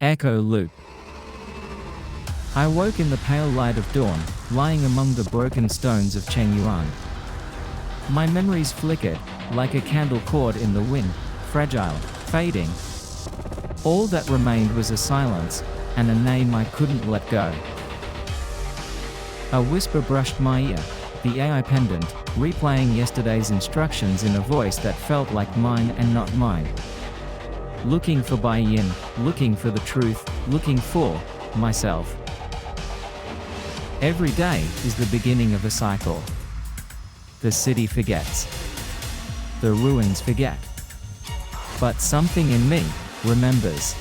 Echo loop. I woke in the pale light of dawn, lying among the broken stones of Chengyuan. My memories flickered, like a candle caught in the wind, fragile, fading. All that remained was a silence, and a name I couldn't let go. A whisper brushed my ear, the AI pendant, replaying yesterday's instructions in a voice that felt like mine and not mine. Looking for Bai Yin, looking for the truth, looking for myself. Every day is the beginning of a cycle. The city forgets. The ruins forget. But something in me remembers.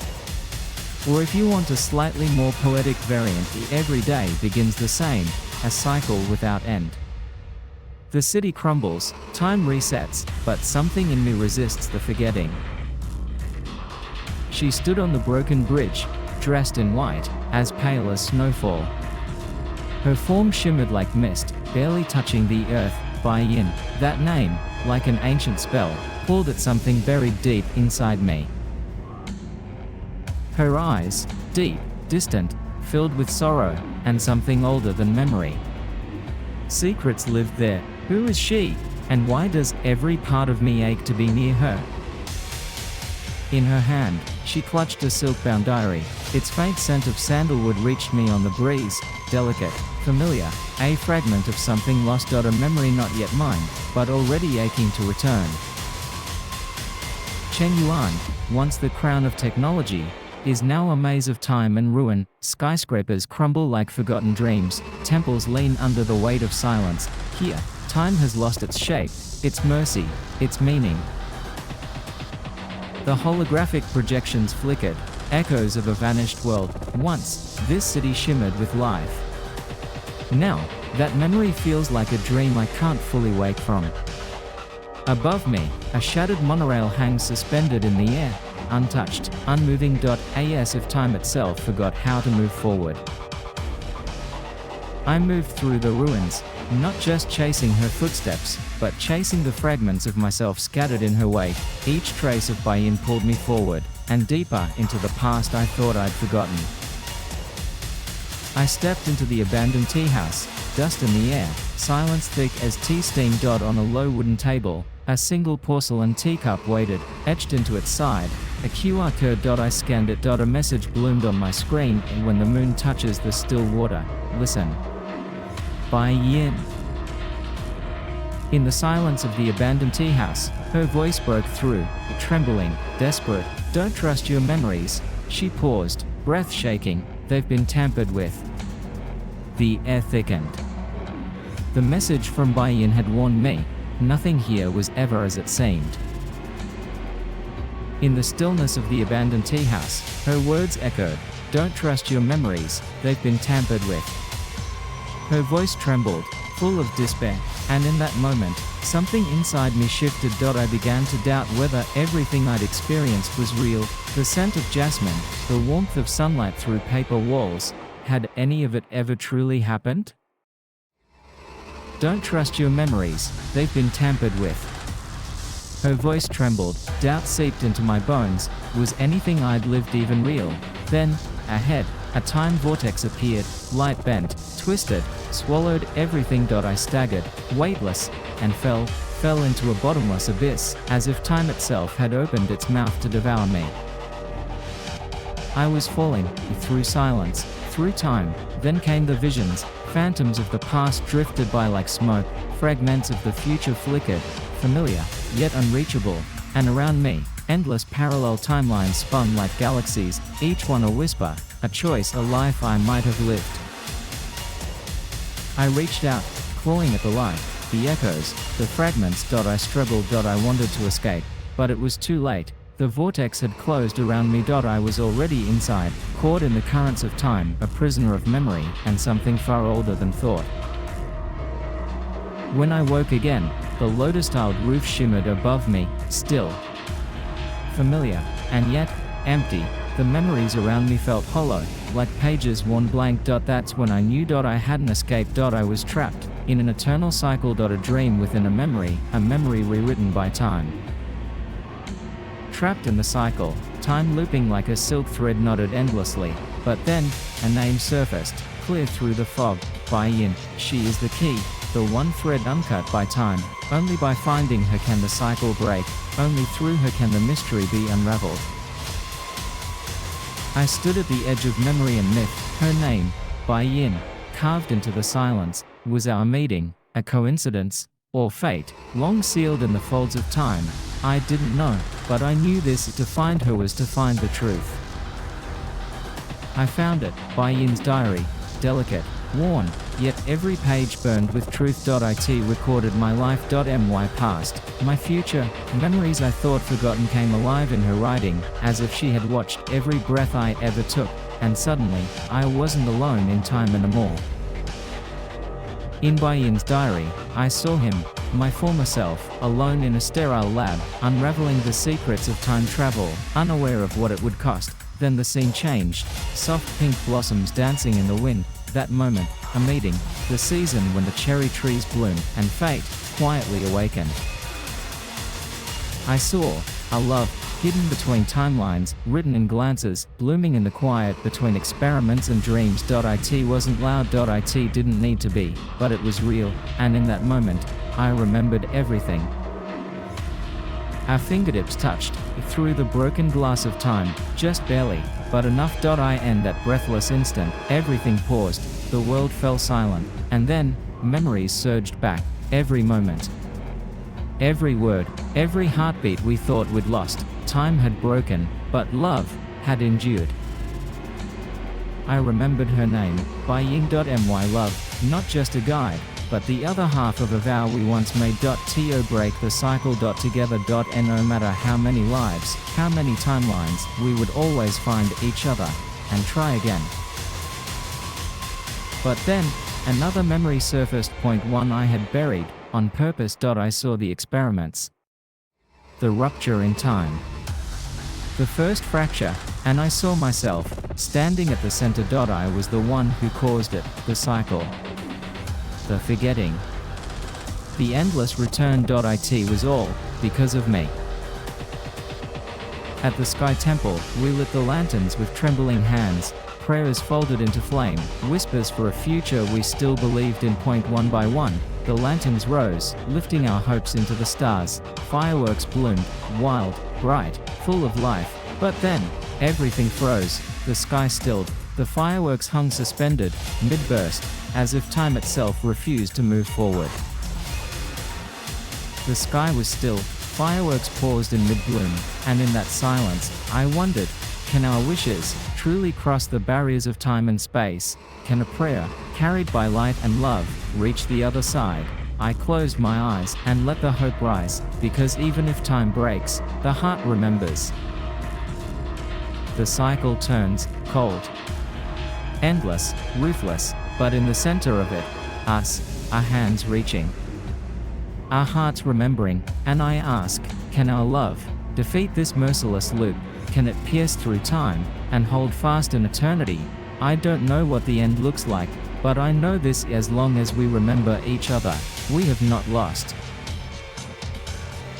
Or if you want a slightly more poetic variant, the every day begins the same, a cycle without end. The city crumbles, time resets, but something in me resists the forgetting. She stood on the broken bridge, dressed in white, as pale as snowfall. Her form shimmered like mist, barely touching the earth. Bai Yin, that name, like an ancient spell, pulled at something buried deep inside me. Her eyes, deep, distant, filled with sorrow, and something older than memory. Secrets lived there. Who is she, and why does every part of me ache to be near her? In her hand, she clutched a silk-bound diary. Its faint scent of sandalwood reached me on the breeze, delicate, familiar, a fragment of something lost. A memory not yet mine, but already aching to return. Chengyuan, once the crown of technology, is now a maze of time and ruin. Skyscrapers crumble like forgotten dreams, temples lean under the weight of silence. Here, time has lost its shape, its mercy, its meaning. The holographic projections flickered, echoes of a vanished world. Once, this city shimmered with life. Now, that memory feels like a dream I can't fully wake from. Above me, a shattered monorail hangs suspended in the air, untouched, unmoving. As if time itself forgot how to move forward. I moved through the ruins, not just chasing her footsteps, but chasing the fragments of myself scattered in her wake. Each trace of Bai Yin pulled me forward, and deeper into the past I thought I'd forgotten. I stepped into the abandoned tea house, dust in the air, silence thick as tea steam. On a low wooden table, a single porcelain teacup waited, etched into its side, a QR code. I scanned it. A message bloomed on my screen. When the moon touches the still water, listen. Bai Yin. In the silence of the abandoned tea house, her voice broke through, trembling, desperate. Don't trust your memories. She paused, breath shaking. They've been tampered with. The air thickened. The message from Bai Yin had warned me. Nothing here was ever as it seemed. In the stillness of the abandoned tea house, her words echoed. Don't trust your memories. They've been tampered with. Her voice trembled, full of despair, and in that moment, something inside me shifted. I began to doubt whether everything I'd experienced was real. The scent of jasmine, the warmth of sunlight through paper walls, had any of it ever truly happened? Don't trust your memories, they've been tampered with. Her voice trembled, doubt seeped into my bones. Was anything I'd lived even real? Then, ahead, a time vortex appeared, light bent, twisted, swallowed everything. I staggered, weightless, and fell into a bottomless abyss, as if time itself had opened its mouth to devour me. I was falling, through silence, through time. Then came the visions, phantoms of the past drifted by like smoke, fragments of the future flickered, familiar, yet unreachable, and around me, endless parallel timelines spun like galaxies, each one a whisper, a choice, a life I might have lived. I reached out, clawing at the light, the echoes, the fragments. I struggled. I wanted to escape, but it was too late. The vortex had closed around me. I was already inside, caught in the currents of time, a prisoner of memory, and something far older than thought. When I woke again, the lotus-tiled roof shimmered above me, still, familiar, and yet, empty. The memories around me felt hollow, like pages worn blank. That's when I knew I hadn't escaped. I was trapped, in an eternal cycle. A dream within a memory rewritten by time. Trapped in the cycle, time looping like a silk thread knotted endlessly. But then, a name surfaced, clear through the fog, Bai Yin. She is the key, the one thread uncut by time. Only by finding her can the cycle break, only through her can the mystery be unraveled. I stood at the edge of memory and myth. Her name, Bai Yin, carved into the silence, was our meeting, a coincidence, or fate, long sealed in the folds of time. I didn't know, but I knew this: to find her was to find the truth. I found it, Bai Yin's diary, delicate, worn, yet every page burned with truth. It recorded my life. My past, my future, memories I thought forgotten came alive in her writing, as if she had watched every breath I ever took, and suddenly, I wasn't alone in time anymore. In Bai Yin's diary, I saw him, my former self, alone in a sterile lab, unraveling the secrets of time travel, unaware of what it would cost. Then the scene changed, soft pink blossoms dancing in the wind, that moment, a meeting, the season when the cherry trees bloom, and fate, quietly awakened. I saw a love, hidden between timelines, written in glances, blooming in the quiet between experiments and dreams. It wasn't loud. It didn't need to be, but it was real, and in that moment, I remembered everything. Our fingertips touched, through the broken glass of time, just barely, but enough. In that breathless instant, everything paused, the world fell silent, and then, memories surged back, every moment. Every word, every heartbeat we thought we'd lost, time had broken, but love had endured. I remembered her name, Bai Yin. My love, not just a guide, but the other half of a vow we once made. To break the cycle. Together. And no matter how many lives, how many timelines, we would always find each other, and try again. But then, another memory surfaced. One I had buried, on purpose. I saw the experiments. The rupture in time. The first fracture, and I saw myself, standing at the center. I was the one who caused it, the cycle. The forgetting. The endless return. It was all, because of me. At the Sky Temple, we lit the lanterns with trembling hands, prayers folded into flame, whispers for a future we still believed in. One by one, the lanterns rose, lifting our hopes into the stars. Fireworks bloomed, wild, bright, full of life. But then, everything froze, the sky stilled, the fireworks hung suspended, mid-burst, as if time itself refused to move forward. The sky was still, fireworks paused in mid-bloom, and in that silence, I wondered, can our wishes truly cross the barriers of time and space? Can a prayer, carried by light and love, reach the other side? I closed my eyes and let the hope rise, because even if time breaks, the heart remembers. The cycle turns, cold, endless, ruthless, but in the center of it, us, our hands reaching, our hearts remembering, and I ask, can our love defeat this merciless loop? Can it pierce through time, and hold fast in eternity? I don't know what the end looks like, but I know this: as long as we remember each other, we have not lost.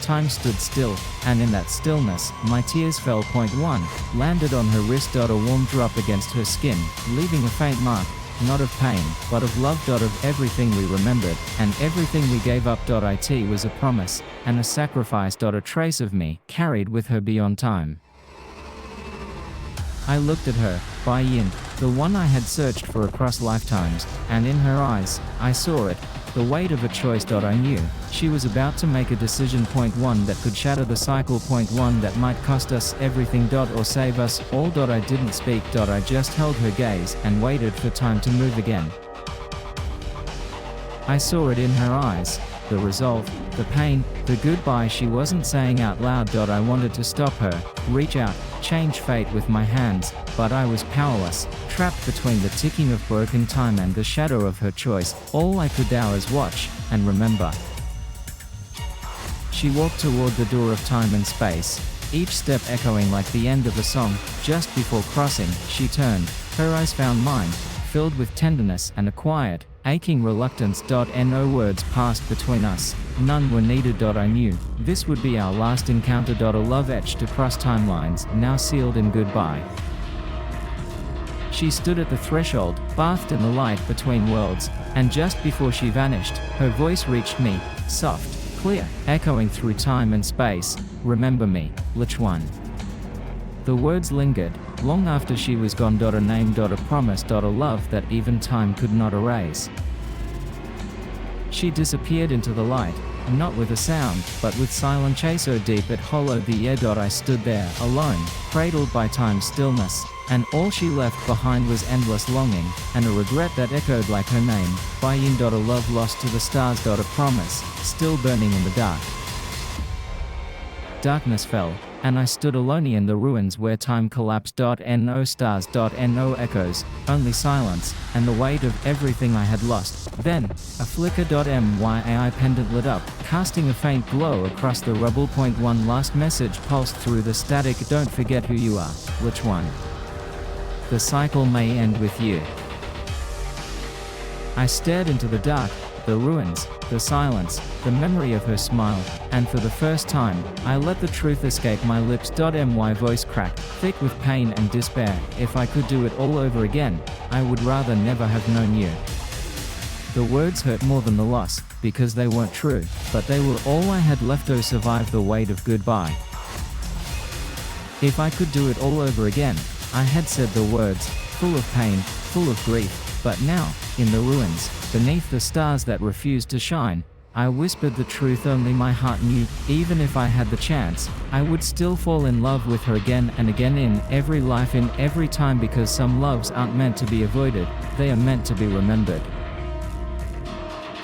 Time stood still, and in that stillness, my tears fell. One, landed on her wrist. A warm drop against her skin, leaving a faint mark, not of pain, but of love. Of everything we remembered, and everything we gave up. It was a promise, and a sacrifice. A trace of me, carried with her beyond time. I looked at her, Bai Yin, the one I had searched for across lifetimes, and in her eyes, I saw it, the weight of a choice. I knew she was about to make a decision. One that could shatter the cycle. One that might cost us everything. Or save us all. I didn't speak. I just held her gaze and waited for time to move again. I saw it in her eyes, the resolve, the pain, the goodbye she wasn't saying out loud. I wanted to stop her, reach out, change fate with my hands, but I was powerless, trapped between the ticking of broken time and the shadow of her choice. All I could do is watch, and remember. She walked toward the door of time and space, each step echoing like the end of a song. Just before crossing, she turned, her eyes found mine, filled with tenderness and a quiet, aching reluctance. No words passed between us, none were needed. I knew this would be our last encounter. A love etched across timelines, now sealed in goodbye. She stood at the threshold, bathed in the light between worlds, and just before she vanished, her voice reached me, soft, clear, echoing through time and space. Remember me, Lichuan. The words lingered, long after she was gone. A name, a promise, a love that even time could not erase. She disappeared into the light, not with a sound, but with silent chase. So deep it hollowed the air. I stood there, alone, cradled by time's stillness, and all she left behind was endless longing, and a regret that echoed like her name, Bai Yin. A love lost to the stars. A promise, still burning in the dark. Darkness fell, and I stood alone in the ruins where time collapsed. No stars. No echoes, only silence, and the weight of everything I had lost. Then, a flicker. My pendant lit up, casting a faint glow across the rubble. One last message pulsed through the static. Don't forget who you are, Lichuan. The cycle may end with you. I stared into the dark, the ruins, the silence, the memory of her smile, and for the first time, I let the truth escape my lips. My voice cracked, thick with pain and despair. If I could do it all over again, I would rather never have known you. The words hurt more than the loss, because they weren't true, but they were all I had left. Survive the weight of goodbye. If I could do it all over again, I had said the words, full of pain, full of grief, but now, in the ruins, beneath the stars that refused to shine, I whispered the truth only my heart knew. Even if I had the chance, I would still fall in love with her again and again, in every life, in every time, because some loves aren't meant to be avoided, they are meant to be remembered.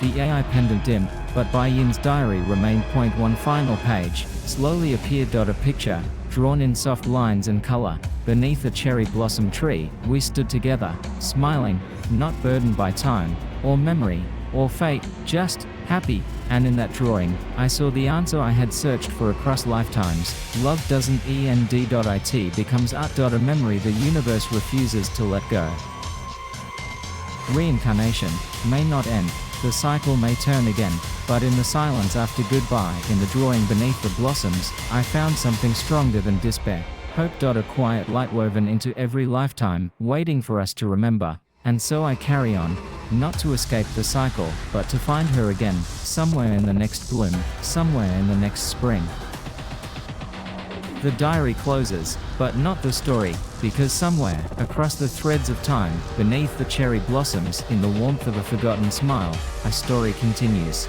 The AI pendant dimmed, but Bai Yin's diary remained. One final page slowly appeared. A picture, drawn in soft lines and color, beneath a cherry blossom tree. We stood together, smiling, not burdened by time, or memory, or fate, just happy. And in that drawing, I saw the answer I had searched for across lifetimes. Love doesn't end. It becomes art. A memory the universe refuses to let go. Reincarnation may not end, the cycle may turn again, but in the silence after goodbye, in the drawing beneath the blossoms, I found something stronger than despair. Hope. A quiet light woven into every lifetime, waiting for us to remember. And so I carry on, not to escape the cycle, but to find her again, somewhere in the next bloom, somewhere in the next spring. The diary closes, but not the story, because somewhere, across the threads of time, beneath the cherry blossoms, in the warmth of a forgotten smile, a story continues.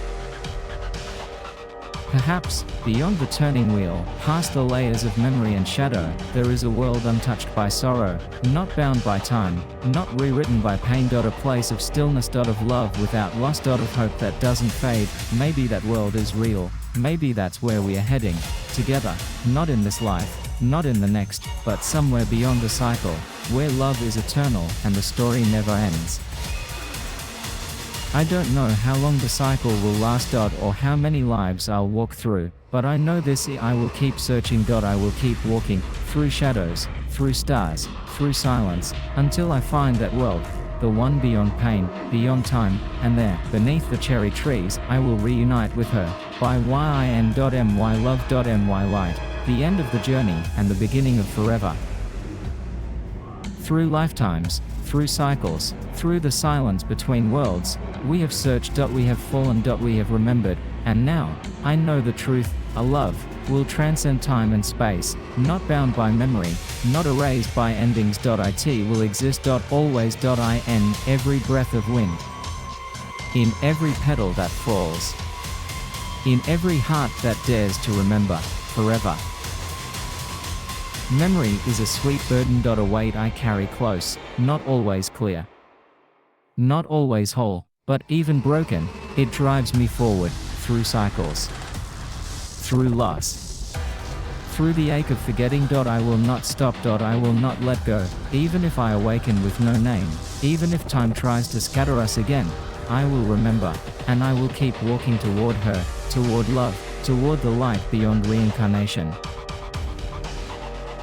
Perhaps, beyond the turning wheel, past the layers of memory and shadow, there is a world untouched by sorrow, not bound by time, not rewritten by pain. A place of stillness. Of love without loss. Of hope that doesn't fade. Maybe that world is real. Maybe that's where we are heading, together, not in this life, not in the next, but somewhere beyond the cycle, where love is eternal and the story never ends. I don't know how long the cycle will last. Or how many lives I'll walk through, but I know this: I will keep searching. I will keep walking, through shadows, through stars, through silence, until I find that world, the one beyond pain, beyond time, and there, beneath the cherry trees, I will reunite with her. By yin. My love. My light, the end of the journey and the beginning of forever. Through lifetimes, through cycles, through the silence between worlds, we have searched. We have fallen. We have remembered, and now, I know the truth: a love will transcend time and space, not bound by memory, not erased by endings. It will exist. Always. In every breath of wind, in every petal that falls, in every heart that dares to remember, forever. Memory is a sweet burden. A weight I carry close, not always clear, not always whole, but even broken, it drives me forward, through cycles, through loss, through the ache of forgetting. I will not stop. I will not let go, even if I awaken with no name, even if time tries to scatter us again, I will remember, and I will keep walking toward her, toward love, toward the light beyond reincarnation.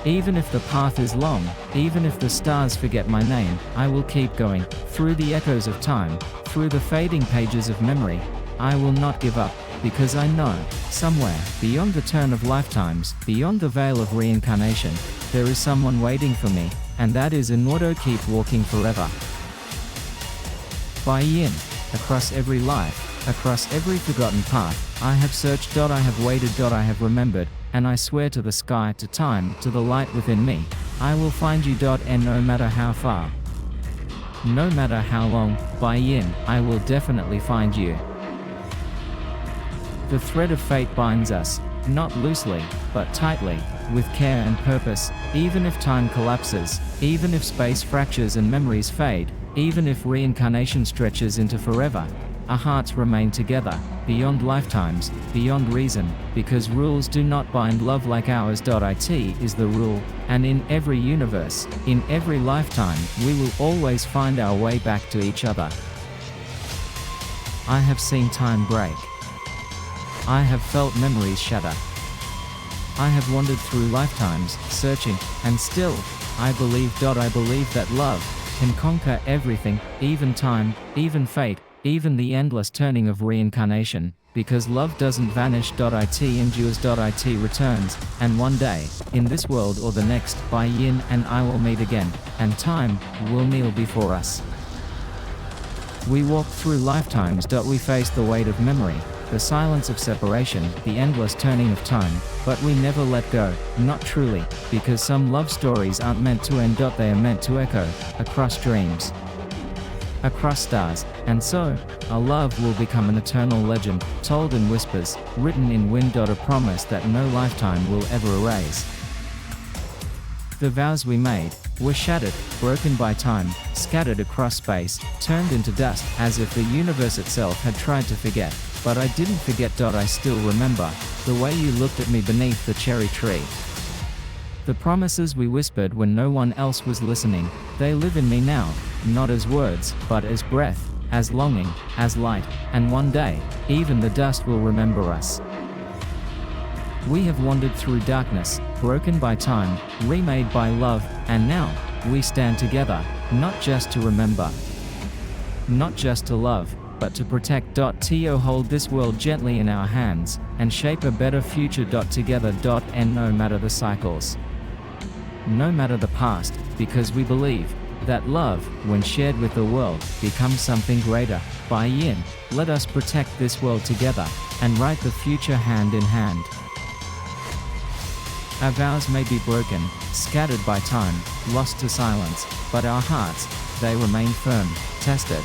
Even if the path is long, even if the stars forget my name, I will keep going, through the echoes of time, through the fading pages of memory. I will not give up, because I know, somewhere, beyond the turn of lifetimes, beyond the veil of reincarnation, there is someone waiting for me, and that is in order to keep walking forever. Bai Yin. Across every life, across every forgotten path, I have searched. I have waited. I have remembered, and I swear to the sky, to time, to the light within me, I will find you. And no matter how far, no matter how long, Bai Yin, I will definitely find you. The thread of fate binds us, not loosely, but tightly, with care and purpose, even if time collapses, even if space fractures and memories fade, even if reincarnation stretches into forever, our hearts remain together, beyond lifetimes, beyond reason, because rules do not bind love like ours. It is the rule, and in every universe, in every lifetime, we will always find our way back to each other. I have seen time break. I have felt memories shatter. I have wandered through lifetimes, searching, and still, I believe that love can conquer everything, even time, even fate, even the endless turning of reincarnation, because love doesn't vanish. It endures. It returns, and one day, in this world or the next, Bai Yin and I will meet again, and time will kneel before us. We walk through lifetimes. We face the weight of memory, the silence of separation, the endless turning of time, but we never let go, not truly, because some love stories aren't meant to end. They are meant to echo, across dreams, across stars, and so, our love will become an eternal legend, told in whispers, written in wind. A promise that no lifetime will ever erase. The vows we made were shattered, broken by time, scattered across space, turned into dust, as if the universe itself had tried to forget. But I didn't forget. I still remember the way you looked at me beneath the cherry tree. The promises we whispered when no one else was listening, they live in me now, not as words, but as breath, as longing, as light, and one day, even the dust will remember us. We have wandered through darkness, broken by time, remade by love, and now, we stand together, not just to remember, not just to love, but to protect. To hold this world gently in our hands, and shape a better future. Together. And no matter the cycles, no matter the past, because we believe that love, when shared with the world, becomes something greater. Bai Yin, let us protect this world together, and write the future hand in hand. Our vows may be broken, scattered by time, lost to silence, but our hearts, they remain firm, tested,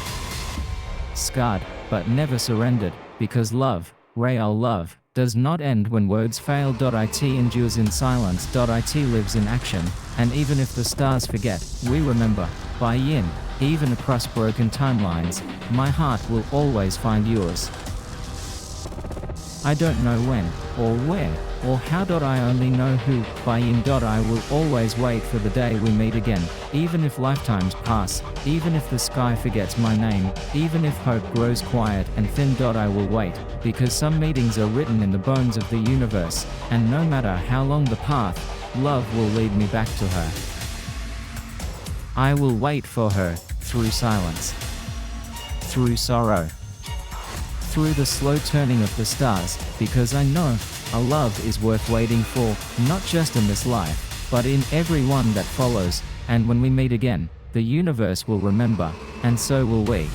scarred, but never surrendered, because love, real love, does not end when words fail. It endures in silence. It lives in action, and even if the stars forget, we remember. Bai Yin, even across broken timelines, my heart will always find yours. I don't know when, or where, or how. I only know who. Bai Yin. I will always wait for the day we meet again, even if lifetimes pass, even if the sky forgets my name, even if hope grows quiet and thin. I will wait, because some meetings are written in the bones of the universe, and no matter how long the path, love will lead me back to her. I will wait for her, through silence, through sorrow, through the slow turning of the stars, because I know, a love is worth waiting for, not just in this life, but in every one that follows, and when we meet again, the universe will remember, and so will we.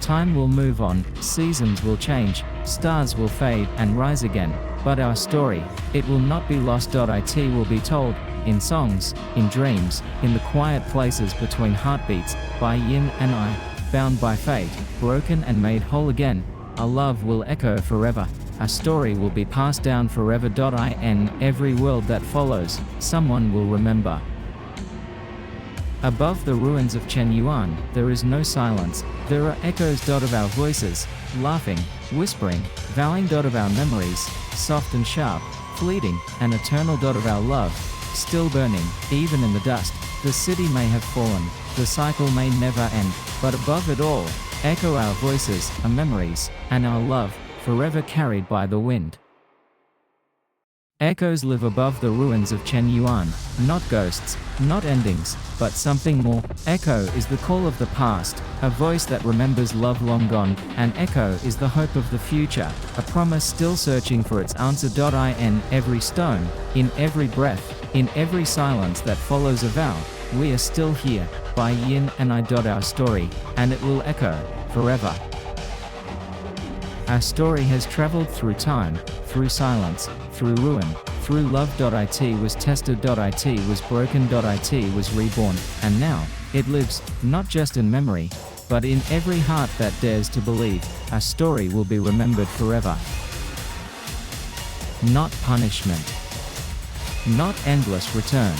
Time will move on, seasons will change, stars will fade and rise again, but our story, it will not be lost. It will be told, in songs, in dreams, in the quiet places between heartbeats. Bai Yin and I, bound by fate, broken and made whole again, our love will echo forever, our story will be passed down forever. In every world that follows, someone will remember. Above the ruins of Chen Yuan, there is no silence, there are echoes. Of our voices, laughing, whispering, vowing. Of our memories, soft and sharp, fleeting, and eternal. Of our love, still burning, even in the dust. The city may have fallen, the cycle may never end, but above it all, echo our voices, our memories, and our love, forever carried by the wind. Echoes live above the ruins of Chen Yuan, not ghosts, not endings, but something more. Echo is the call of the past, a voice that remembers love long gone. An echo is the hope of the future, a promise still searching for its answer. In every stone, in every breath, in every silence that follows a vow, we are still here, Bai Yin and I. Our story, and it will echo, forever. Our story has traveled through time, through silence, through ruin, through love. It was tested. It was broken. It was reborn, and now, it lives, not just in memory, but in every heart that dares to believe. Our story will be remembered forever. Not punishment. Not endless return.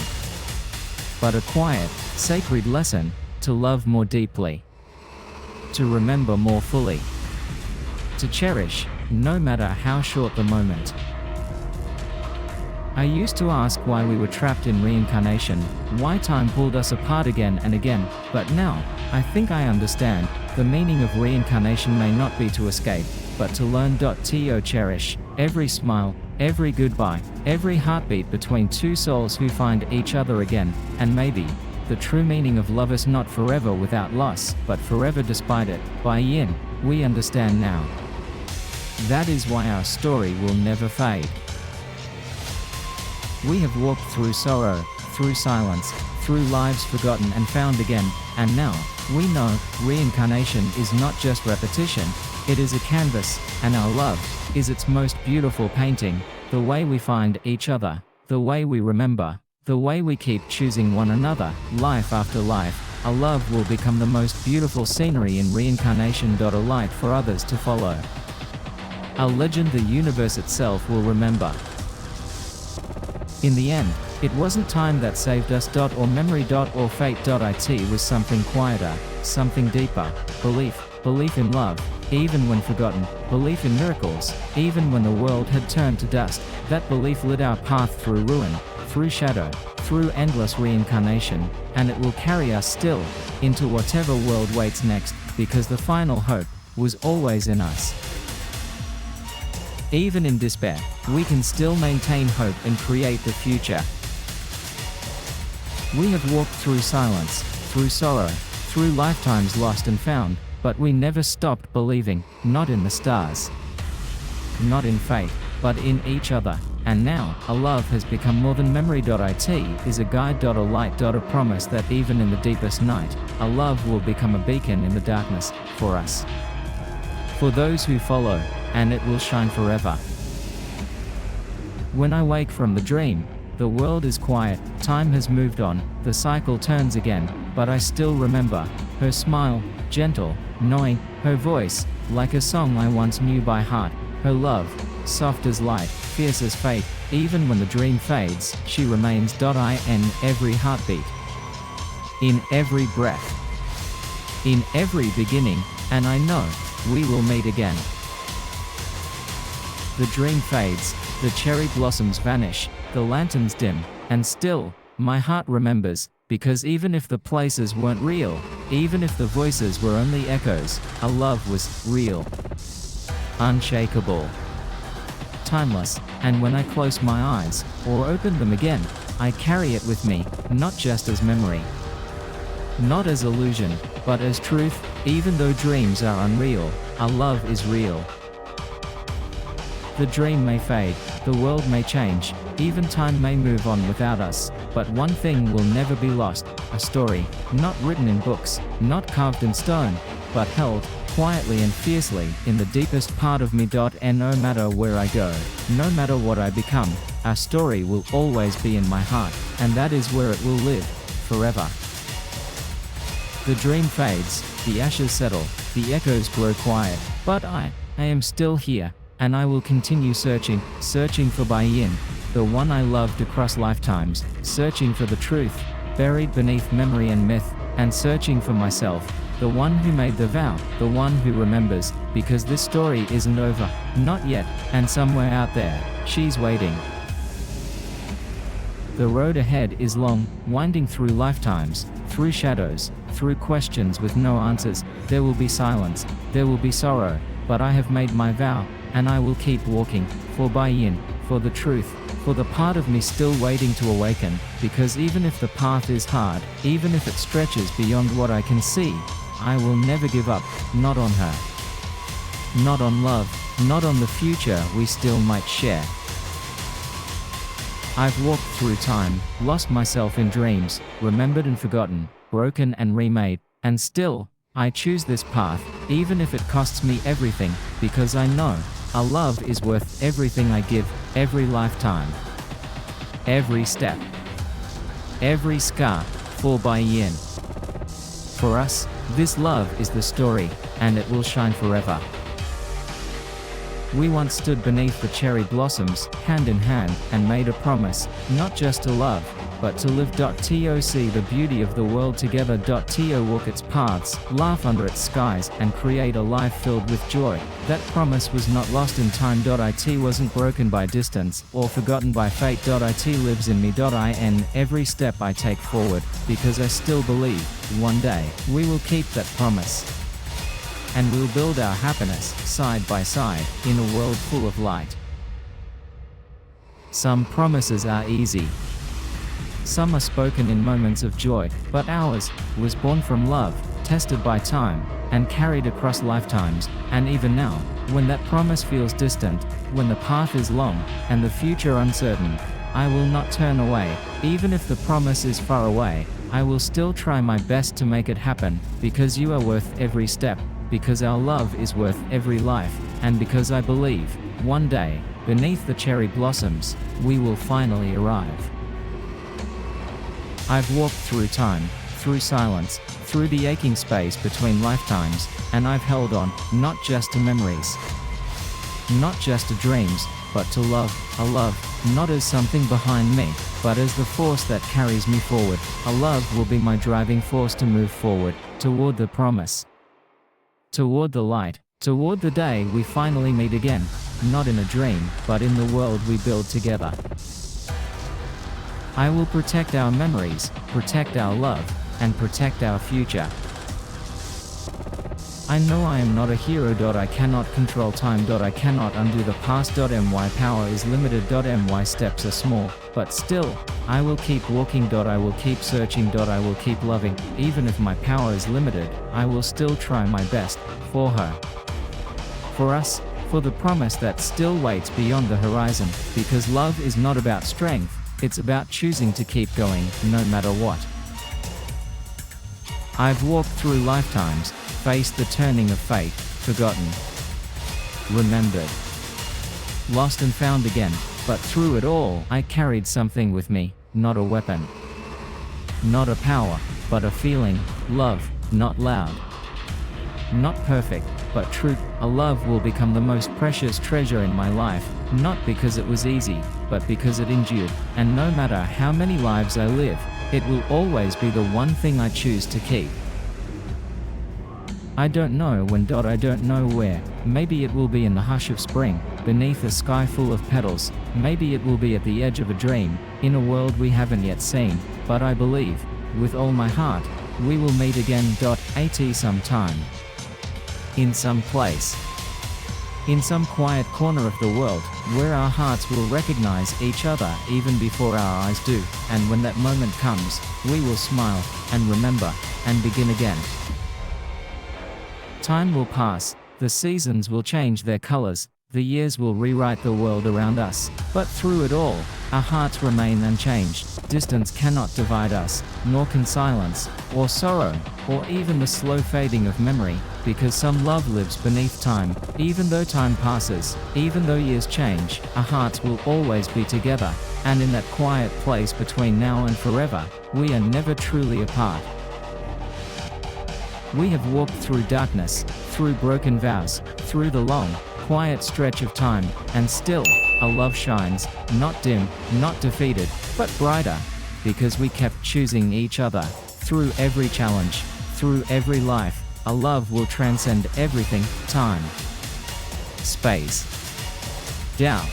But a quiet, sacred lesson, to love more deeply. To remember more fully. To cherish, no matter how short the moment. I used to ask why we were trapped in reincarnation, why time pulled us apart again and again, but now, I think I understand, the meaning of reincarnation may not be to escape, but to learn. To cherish, every smile, every goodbye, every heartbeat between two souls who find each other again, and maybe, the true meaning of love is not forever without loss, but forever despite it. Bai Yin, we understand now. That is why our story will never fade. We have walked through sorrow, through silence, through lives forgotten and found again, and now, we know, reincarnation is not just repetition, it is a canvas, and our love is its most beautiful painting, the way we find each other, the way we remember, the way we keep choosing one another, life after life, our love will become the most beautiful scenery in reincarnation. A light for others to follow. Our legend the universe itself will remember. In the end, it wasn't time that saved us. Or memory. Or fate. It was something quieter, something deeper, belief in love, even when forgotten, belief in miracles, even when the world had turned to dust. That belief lit our path through ruin, through shadow, through endless reincarnation, and it will carry us still, into whatever world waits next, because the final hope was always in us. Even in despair, we can still maintain hope and create the future. We have walked through silence, through sorrow, through lifetimes lost and found, but we never stopped believing, not in the stars, not in fate, but in each other. And now, a love has become more than memory. It is a guide. A light. A promise that even in the deepest night, a love will become a beacon in the darkness, for us. For those who follow, and it will shine forever. When I wake from the dream, the world is quiet, time has moved on, the cycle turns again, but I still remember her smile, gentle, knowing, her voice, like a song I once knew by heart, her love, soft as light, fierce as fate, even when the dream fades, she remains. In every heartbeat, in every breath, in every beginning, and I know, we will meet again. The dream fades, the cherry blossoms vanish, the lanterns dim, and still, my heart remembers, because even if the places weren't real, even if the voices were only echoes, our love was real, unshakable, timeless, and when I close my eyes, or open them again, I carry it with me, not just as memory, not as illusion, but as truth. Even though dreams are unreal, our love is real. The dream may fade, the world may change, even time may move on without us, but one thing will never be lost, a story, not written in books, not carved in stone, but held, quietly and fiercely, in the deepest part of me. And no matter where I go, no matter what I become, our story will always be in my heart, and that is where it will live, forever. The dream fades, the ashes settle, the echoes grow quiet, but I am still here, and I will continue searching for Bai Yin, the one I loved across lifetimes, searching for the truth, buried beneath memory and myth, and searching for myself, the one who made the vow, the one who remembers, because this story isn't over, not yet, and somewhere out there, she's waiting. The road ahead is long, winding through lifetimes, through shadows, through questions with no answers. There will be silence, there will be sorrow, but I have made my vow, and I will keep walking, for Bai Yin, for the truth, for the part of me still waiting to awaken, because even if the path is hard, even if it stretches beyond what I can see, I will never give up, not on her. Not on love, not on the future we still might share. I've walked through time, lost myself in dreams, remembered and forgotten, broken and remade, and still, I choose this path, even if it costs me everything, because I know, a love is worth everything I give, every lifetime. Every step. Every scar, for Bai Yin. For us, this love is the story, and it will shine forever. We once stood beneath the cherry blossoms, hand in hand, and made a promise, not just to love, but to live. To see the beauty of the world together. To walk its paths, laugh under its skies, and create a life filled with joy. That promise was not lost in time. It wasn't broken by distance, or forgotten by fate. It lives in me. In every step I take forward, because I still believe, one day, we will keep that promise. And we'll build our happiness, side by side, in a world full of light. Some promises are easy. Some are spoken in moments of joy, but ours was born from love, tested by time, and carried across lifetimes. And even now, when that promise feels distant, when the path is long, and the future uncertain, I will not turn away. Even if the promise is far away, I will still try my best to make it happen, because you are worth every step, because our love is worth every life, and because I believe, one day, beneath the cherry blossoms, we will finally arrive. I've walked through time, through silence, through the aching space between lifetimes, and I've held on, not just to memories, not just to dreams, but to love, a love, not as something behind me, but as the force that carries me forward. A love will be my driving force to move forward, toward the promise, toward the light, toward the day we finally meet again, not in a dream, but in the world we build together. I will protect our memories, protect our love, and protect our future. I know I am not a hero. I cannot control time. I cannot undo the past. My power is limited. My steps are small, but still, I will keep walking. I will keep searching. I will keep loving. Even if my power is limited, I will still try my best, for her. For us, for the promise that still waits beyond the horizon, because love is not about strength, it's about choosing to keep going, no matter what. I've walked through lifetimes, faced the turning of fate, forgotten, remembered, lost and found again, but through it all, I carried something with me, not a weapon, not a power, but a feeling, love, not loud, not perfect, but truth. A love will become the most precious treasure in my life, not because it was easy, but because it endured, and no matter how many lives I live, it will always be the one thing I choose to keep. I don't know when. I don't know where. Maybe it will be in the hush of spring, beneath a sky full of petals. Maybe it will be at the edge of a dream, in a world we haven't yet seen, but I believe, with all my heart, we will meet again. At some time, in some place, in some quiet corner of the world, where our hearts will recognize each other even before our eyes do, and when that moment comes, we will smile, and remember, and begin again. Time will pass, the seasons will change their colors, the years will rewrite the world around us, but through it all, our hearts remain unchanged. Distance cannot divide us, nor can silence, or sorrow, or even the slow fading of memory, because some love lives beneath time. Even though time passes, even though years change, our hearts will always be together, and in that quiet place between now and forever, we are never truly apart. We have walked through darkness, through broken vows, through the long, quiet stretch of time, and still, our love shines, not dim, not defeated, but brighter, because we kept choosing each other. Through every challenge, through every life, our love will transcend everything, time, space, doubt,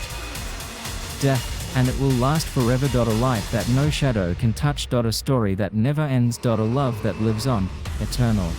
death, and it will last forever. A light that no shadow can touch. A story that never ends. A love that lives on, eternal.